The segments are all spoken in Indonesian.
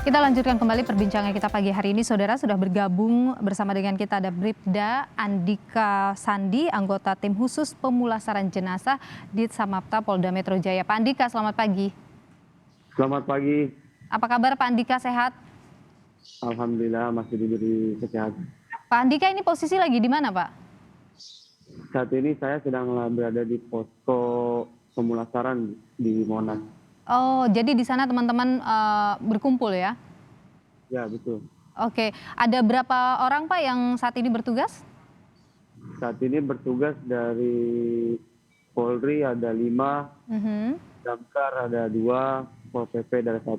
Kita lanjutkan kembali perbincangan kita pagi hari ini, saudara. Sudah bergabung bersama dengan kita ada Bribda Andika Sandi, anggota tim khusus pemulasaran jenazah Ditsamapta Polda Metro Jaya. Pak Andika, selamat pagi. Selamat pagi. Apa kabar Pak Andika, sehat? Alhamdulillah masih diberi kesehatan. Pak Andika, ini posisi lagi di mana, Pak? Saat ini saya sedang berada di posko pemulasaran di Monas. Oh, jadi di sana teman-teman berkumpul ya? Ya, betul. Oke, ada berapa orang Pak yang saat ini bertugas? Saat ini bertugas dari Polri ada 5, Damkar ada 2, Pol PP ada 1,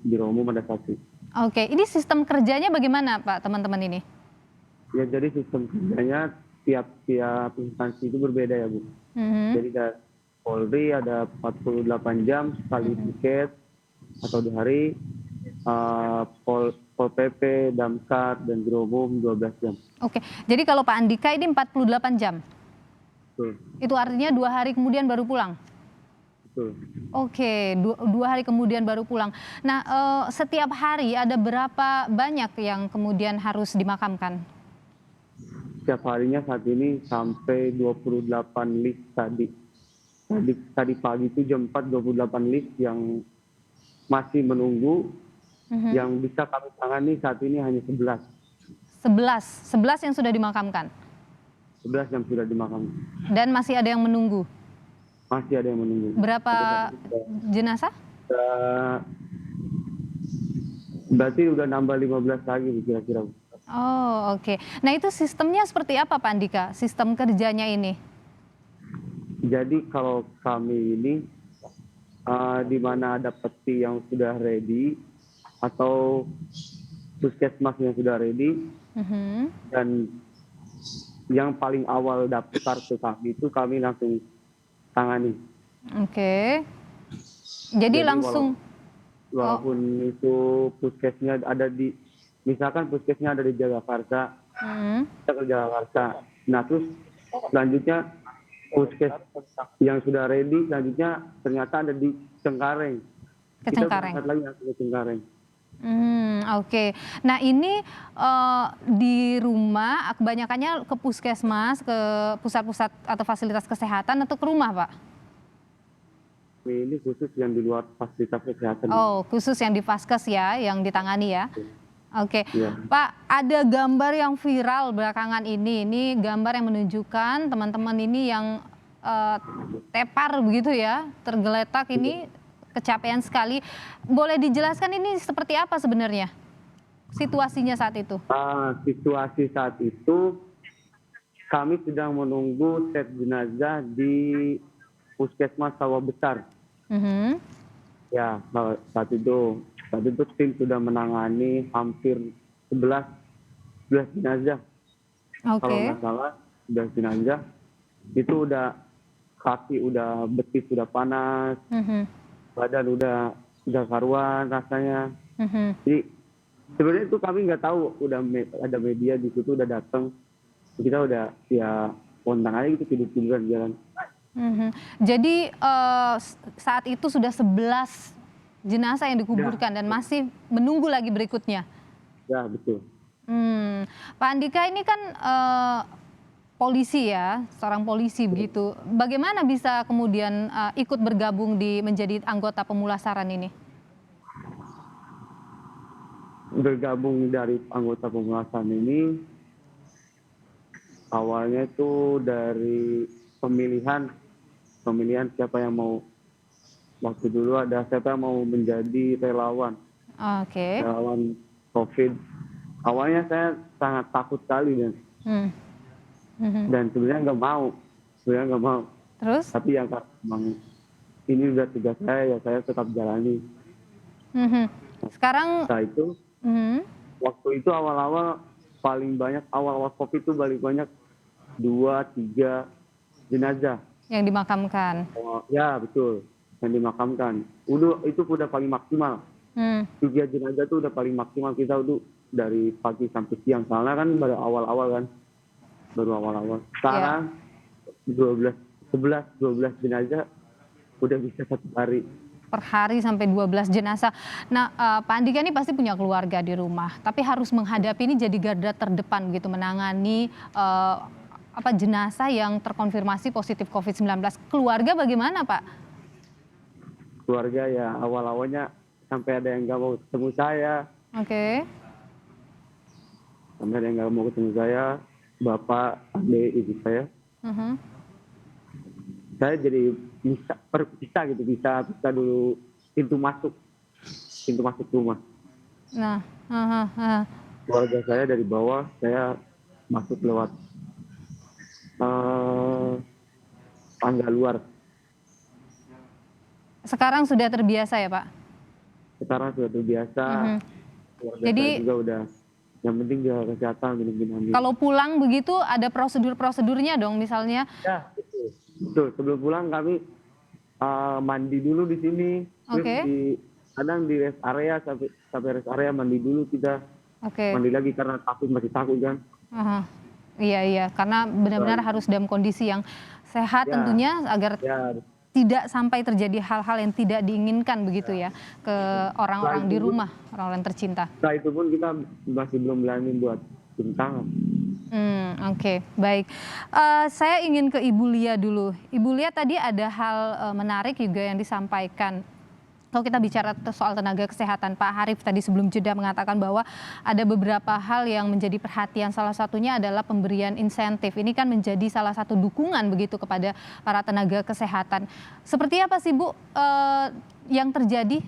Biro Umum ada 1. Oke, ini sistem kerjanya bagaimana Pak teman-teman ini? Ya, jadi sistem kerjanya tiap instansi itu berbeda ya, Bu. Jadi dari Polri ada 48 jam sekali piket atau di hari, Pol PP, Damkar, dan Biro Umum 12 jam. Oke, jadi kalau Pak Andika ini 48 jam? Betul. Itu artinya 2 hari kemudian baru pulang? Betul. Oke, 2 hari kemudian baru pulang. Nah, setiap hari ada berapa banyak yang kemudian harus dimakamkan? Setiap harinya saat ini sampai 28 list tadi. Tadi pagi itu jam 4 28 list yang masih menunggu. Yang bisa kami tangani saat ini hanya 11. 11 yang sudah dimakamkan? 11 yang sudah dimakamkan. Dan masih ada yang menunggu? Masih ada yang menunggu. Berapa jenazah? Berarti udah nambah 15 lagi kira-kira. Oh, oke. Nah, itu sistemnya seperti apa Pak Andika, sistem kerjanya ini? Jadi kalau kami ini di mana ada peti yang sudah ready atau puskesmas yang sudah ready, dan yang paling awal daftar ke kami itu kami langsung tangani. Oke. Jadi langsung walaupun itu puskesnya ada di, misalkan puskesnya ada di Jagakarsa, kita ke Jagakarsa. Nah, terus selanjutnya puskes yang sudah ready selanjutnya ternyata ada di Cengkareng. Kita berangkat lagi ke Cengkareng. Oke. Nah, ini di rumah kebanyakannya ke puskesmas, ke pusat-pusat atau fasilitas kesehatan, atau ke rumah, Pak? Ini khusus yang di luar fasilitas kesehatan. Oh, khusus yang di Vaskes ya, yang ditangani ya? Oke. Ya. Pak, ada gambar yang viral belakangan ini. Ini gambar yang menunjukkan teman-teman ini yang tepar begitu ya, tergeletak ini, kecapean sekali. Boleh dijelaskan ini seperti apa sebenarnya situasinya saat itu? Situasi saat itu kami sedang menunggu set jenazah di Puskesmas Sawah Besar. Ya, saat itu tim sudah menangani hampir 11 jenazah. Kalau nggak salah 11 jenazah. Itu udah kaki udah betis sudah panas, badan udah karuan rasanya. Jadi sebenarnya itu kami nggak tahu, udah ada media di situ udah datang, kita udah ya kontak aja gitu, tidur-tiduran jalan. Jadi saat itu sudah 11 jenazah yang dikuburkan dan masih menunggu lagi berikutnya? Ya, betul. Pak Andika ini kan polisi ya, seorang polisi begitu. Bagaimana bisa kemudian ikut bergabung menjadi anggota pemulasaran ini? Bergabung dari anggota pemulasaran ini awalnya itu dari pemilihan siapa yang mau, waktu dulu ada siapa yang mau menjadi relawan. Relawan COVID. Awalnya saya sangat takut sekali dan sebenarnya nggak mau. Terus? Tapi yang memang ini udah tugas saya, ya saya tetap jalani. Sekarang setelah itu waktu itu awal-awal paling banyak, awal-awal COVID itu paling banyak 2-3 jenazah yang dimakamkan. Ya, betul, yang dimakamkan. Itu udah paling maksimal. 3 jenazah itu udah paling maksimal, kita udah dari pagi sampai siang. Soalnya kan baru awal-awal. Sekarang 12 jenazah udah bisa 1 hari. per hari sampai 12 jenazah. Nah, Pak Andika ini pasti punya keluarga di rumah, tapi harus menghadapi ini jadi garda terdepan gitu menangani jenazah yang terkonfirmasi positif COVID-19. Keluarga bagaimana, Pak? Keluarga ya awal-awalnya sampai ada yang nggak mau ketemu saya, Oke. sampai ada yang nggak mau ketemu saya, bapak, adik, ibu saya. Mhm. Saya jadi bisa gitu, bisa dulu pintu masuk rumah. Nah, Keluarga saya dari bawah, saya masuk lewat tangga luar. sekarang sudah terbiasa ya, Pak? Sekarang sudah terbiasa, Mhm. keluarga Jadi saya juga udah, yang penting jaga kesehatan, minum-minum. kalau pulang begitu ada prosedurnya dong, misalnya. Ya, betul. Sebelum pulang kami mandi dulu di sini, terus Oke. kadang di rest area sampai rest area mandi dulu kita, Oke. mandi lagi karena masih takut kan. Aha. Iya, karena benar-benar harus dalam kondisi yang sehat Ya, tentunya agar ya. tidak sampai terjadi hal-hal yang tidak diinginkan begitu ya ke orang-orang di itu pun, rumah, orang-orang tercinta. setelah itu pun kita masih belum berani buat cium tangan. Oke, baik. Saya ingin ke Ibu Lia dulu. Ibu Lia, tadi ada hal menarik juga yang disampaikan. Kalau kita bicara soal tenaga kesehatan, Pak Harif tadi sebelum jeda mengatakan bahwa ada beberapa hal yang menjadi perhatian. Salah satunya adalah pemberian insentif. Ini kan menjadi salah satu dukungan begitu kepada para tenaga kesehatan. Seperti apa sih, Bu, yang terjadi?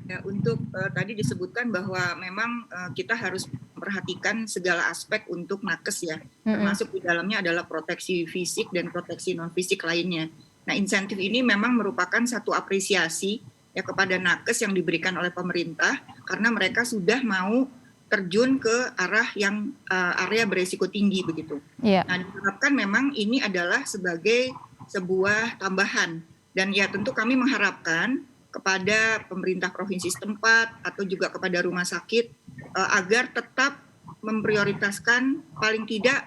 Ya, untuk tadi disebutkan bahwa memang kita harus memperhatikan segala aspek untuk nakes ya, termasuk di dalamnya adalah proteksi fisik dan proteksi non fisik lainnya. Nah, insentif ini memang merupakan satu apresiasi ya kepada nakes yang diberikan oleh pemerintah karena mereka sudah mau terjun ke arah yang area beresiko tinggi begitu. Iya. Nah, diharapkan memang ini adalah sebagai sebuah tambahan dan ya tentu kami mengharapkan kepada pemerintah provinsi setempat atau juga kepada rumah sakit agar tetap memprioritaskan paling tidak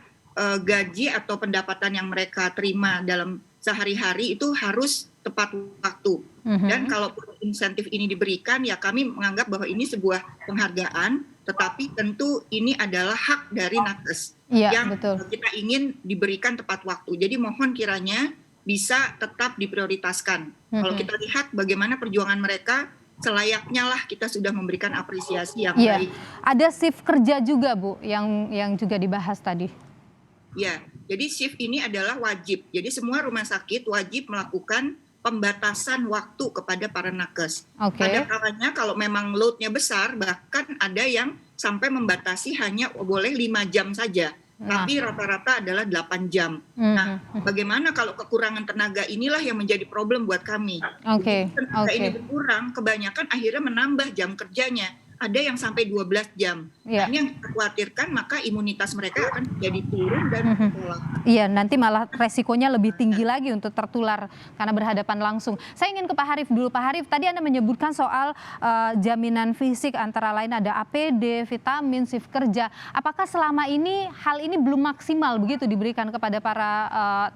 gaji atau pendapatan yang mereka terima dalam sehari-hari itu harus tepat waktu. Dan kalau insentif ini diberikan ya kami menganggap bahwa ini sebuah penghargaan, tetapi tentu ini adalah hak dari nakes yang betul. kita ingin diberikan tepat waktu. Jadi mohon kiranya bisa tetap diprioritaskan. Kalau kita lihat bagaimana perjuangan mereka, selayaknya lah kita sudah memberikan apresiasi yang baik. Ada shift kerja juga, Bu, yang juga dibahas tadi. Ya, jadi shift ini adalah wajib. Jadi semua rumah sakit wajib melakukan pembatasan waktu kepada para nakes. Ada kalanya kalau memang load-nya besar, bahkan ada yang sampai membatasi hanya boleh 5 jam saja. Tapi rata-rata adalah 8 jam. Nah, bagaimana kalau kekurangan tenaga inilah yang menjadi problem buat kami. Tenaga ini berkurang, kebanyakan akhirnya menambah jam kerjanya. Ada yang sampai 12 jam. Nah, ini yang kita khawatirkan, maka imunitas mereka akan jadi turun dan tertular. Iya, nanti malah resikonya lebih tinggi lagi untuk tertular karena berhadapan langsung. Saya ingin ke Pak Harif dulu. Pak Harif, tadi Anda menyebutkan soal jaminan fisik, antara lain ada APD, vitamin, shift kerja. Apakah selama ini hal ini belum maksimal begitu diberikan kepada para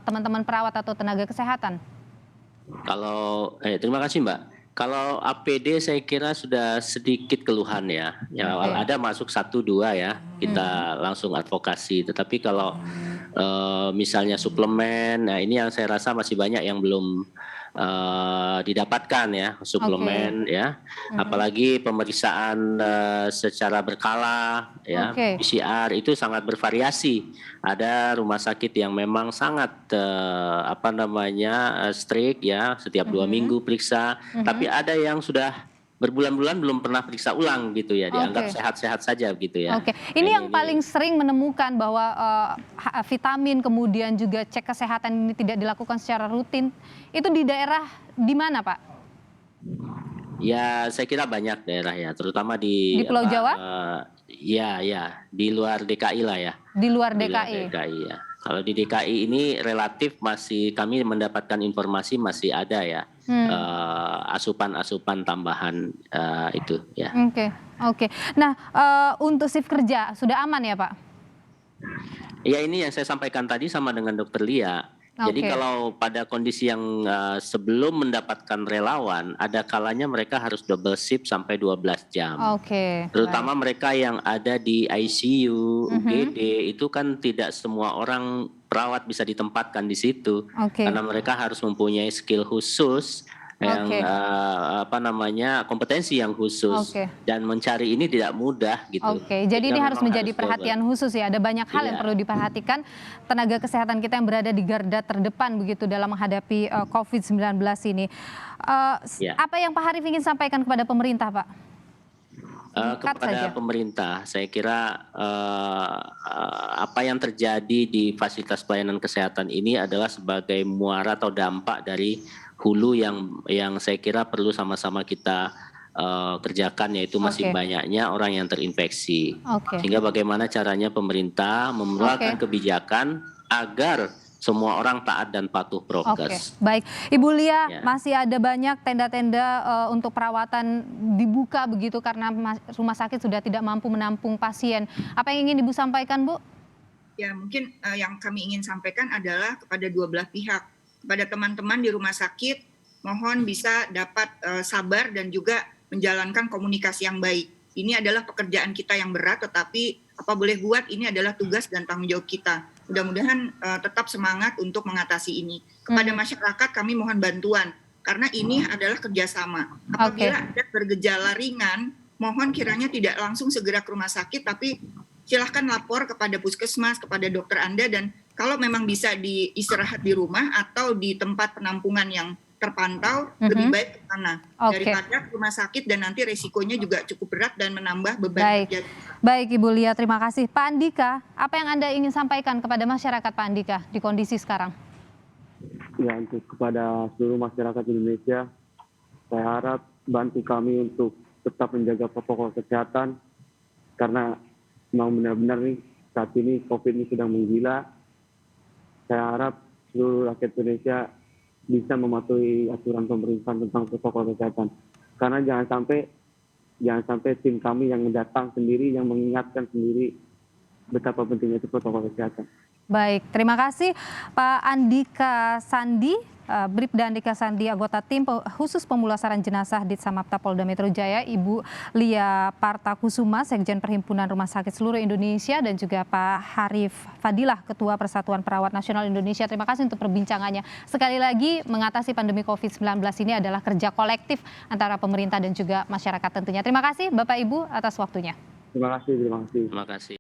teman-teman perawat atau tenaga kesehatan? Terima kasih, Mbak. Kalau APD saya kira sudah sedikit keluhan ya. Ada masuk 1-2 ya, kita langsung advokasi. Tetapi kalau misalnya suplemen, nah ini yang saya rasa masih banyak yang belum didapatkan ya, suplemen ya. Apalagi pemeriksaan secara berkala ya, PCR itu sangat bervariasi. Ada rumah sakit yang memang sangat strict ya, setiap 2 minggu periksa. Tapi ada yang sudah berbulan-bulan belum pernah periksa ulang gitu ya, dianggap sehat-sehat saja gitu ya. Ini yang paling sering menemukan bahwa vitamin kemudian juga cek kesehatan ini tidak dilakukan secara rutin. Itu di daerah di mana, Pak? Ya, saya kira banyak daerah ya, terutama di Pulau Jawa? Ya, di luar DKI lah ya. Di luar DKI. Ya. Kalau di DKI ini relatif masih kami mendapatkan informasi masih ada ya asupan-asupan tambahan itu ya. Oke. Nah, untuk shift kerja sudah aman ya, Pak? Ya, ini yang saya sampaikan tadi sama dengan Dokter Lia. Jadi Oke. kalau pada kondisi yang sebelum mendapatkan relawan, ada kalanya mereka harus double shift sampai 12 jam. Oke, Terutama baik. mereka yang ada di ICU, Mhm. UGD, itu kan tidak semua orang perawat bisa ditempatkan di situ. Oke. Karena mereka harus mempunyai skill khusus yang Oke. kompetensi yang khusus Oke. dan mencari ini tidak mudah gitu. Oke, jadi ini Sehingga harus memang menjadi harus perhatian double. khusus ya. Ada banyak hal yang Iya. perlu diperhatikan tenaga kesehatan kita yang berada di garda terdepan begitu dalam menghadapi COVID-19 ini. Ya. Apa yang Pak Harif ingin sampaikan kepada pemerintah, Pak? Singkat Kepada saja. pemerintah, saya kira apa yang terjadi di fasilitas pelayanan kesehatan ini adalah sebagai muara atau dampak dari hulu yang saya kira perlu sama-sama kita kerjakan, yaitu masih Oke. banyaknya orang yang terinfeksi. Oke. Sehingga bagaimana caranya pemerintah mengeluarkan Oke. kebijakan agar semua orang taat dan patuh Oke, prokes. baik. Ibu Lia, Ya. masih ada banyak tenda-tenda untuk perawatan dibuka begitu karena rumah sakit sudah tidak mampu menampung pasien. Apa yang ingin Ibu sampaikan, Bu? Ya, mungkin yang kami ingin sampaikan adalah kepada dua belah pihak. Kepada teman-teman di rumah sakit, mohon bisa dapat sabar dan juga menjalankan komunikasi yang baik. Ini adalah pekerjaan kita yang berat, tetapi apa boleh buat, ini adalah tugas dan tanggung jawab kita. Mudah-mudahan tetap semangat untuk mengatasi ini. Kepada masyarakat kami mohon bantuan, karena ini adalah kerjasama. Apabila ada bergejala ringan, mohon kiranya tidak langsung segera ke rumah sakit, tapi silahkan lapor kepada puskesmas, kepada dokter Anda, dan kalau memang bisa diistirahat di rumah atau di tempat penampungan yang terpantau, lebih baik ke sana daripada rumah sakit dan nanti resikonya juga cukup berat dan menambah beban kerja. Baik Ibu Lia, terima kasih. Pak Andika, apa yang Anda ingin sampaikan kepada masyarakat Pak Andika di kondisi sekarang? Ya, untuk kepada seluruh masyarakat Indonesia, saya harap bantu kami untuk tetap menjaga protokol kesehatan, karena memang benar-benar nih saat ini COVID ini sedang menggila. Saya harap seluruh rakyat Indonesia bisa mematuhi aturan pemerintah tentang protokol kesehatan. Karena jangan sampai tim kami yang datang sendiri, yang mengingatkan sendiri betapa pentingnya itu protokol kesehatan. Baik, terima kasih Pak Andika Sandi, Bribda Andika Sandi, anggota tim khusus pemulasaran jenazah Ditsamapta Polda Metro Jaya, Ibu Lia Partakusuma, Sekjen Perhimpunan Rumah Sakit Seluruh Indonesia, dan juga Pak Harif Fadilah, Ketua Persatuan Perawat Nasional Indonesia. Terima kasih untuk perbincangannya. Sekali lagi, mengatasi pandemi COVID-19 ini adalah kerja kolektif antara pemerintah dan juga masyarakat tentunya. Terima kasih Bapak Ibu atas waktunya. Terima kasih. Terima kasih.